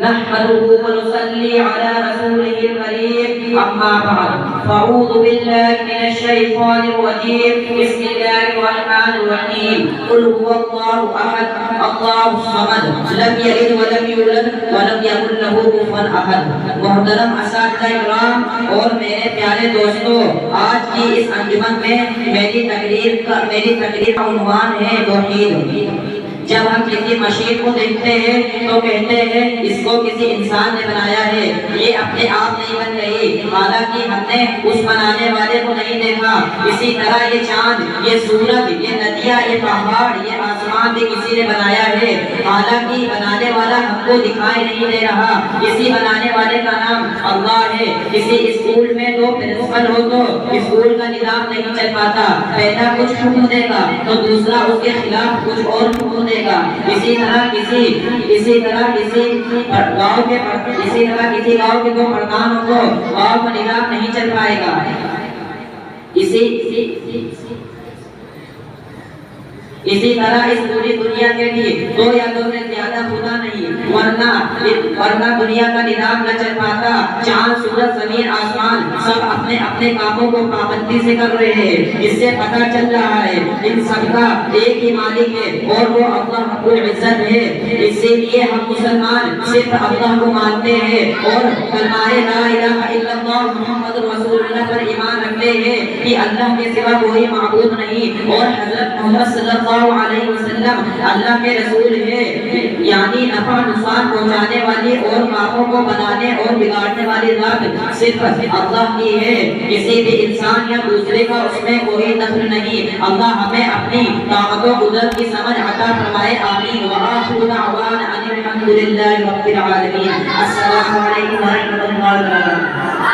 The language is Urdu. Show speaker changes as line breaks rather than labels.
نحمده ونصلي على رسوله الكريم أما بعد فأعوذ بالله من الشيطان الرجيم بسم الله الرحمن الرحيم قل هو الله أحد الله الصمد لم يلد ولم يولد ولم يكن له كفوا أحد. محترم اساتذہ اکرام اور میرے پیارے دوستو، آج کی اس انجمن میں میری تقریر کا عنوان ہے توحید. جب ہم کسی مشین کو دیکھتے ہیں تو کہتے ہیں اس کو کسی انسان نے بنایا ہے، یہ اپنے آپ نہیں بن گئی، حالانکہ ہم نے اس بنانے والے کو نہیں دیکھا. اسی طرح یہ چاند، یہ سورج، یہ ندیاں، یہ پہاڑ، یہ آسمان بھی کسی نے بنایا ہے، حالانکہ بنانے والا ہم کو دکھائی نہیں دے رہا. اسی بنانے والے کا نام اللہ ہے. کسی اسکول میں تو پرنسپل ہو تو اسکول کا نظام نہیں چل پاتا، پہلا کچھ حکم دے گا تو دوسرا اس کے خلاف کچھ اور حکم دے گا. اسی طرح کسی گاؤں کے دو پردھانوں کو گاؤں کا نظام نہیں چل پائے گا. اسی طرح اس پوری دنیا کے لیے دو یا دو سے زیادہ خدا نہیں، ورنہ دنیا کا نظام نہ چل پاتا. چاند، سورج، زمین، آسمان سب اپنے اپنے کاموں کو پابندی سے کر رہے ہیں. اس سے پتہ چل رہا ہے ان سب کا ایک ہی مالک ہے اور وہ اللہ رب العزت ہے. اسی لیے ہم مسلمان صرف اللہ کو مانتے ہیں اور کلمہ لا الہ الا اللہ محمد رسول اللہ پر ایمان رکھتے ہیں کہ اللہ کے سوا کوئی معبود نہیں اور حضرت محمد صلی اللہ علیہ وسلم اللہ کے رسول ہے. یعنی نفع نقصان پہنچانے والی اور کاموں کو بنانے اور بگاڑنے والی ذات صرف اللہ کی ہے. کسی بھی انسان یا دوسرے کا اس میں کوئی دخل نہیں. اللہ ہمیں اپنی طاقت و قدرت کی سمجھ عطا فرمائے. آمین. وآخر دعوانا ان الحمد للہ رب العالمین. السلام علیکم ورحمۃ اللہ وبرکاتہ.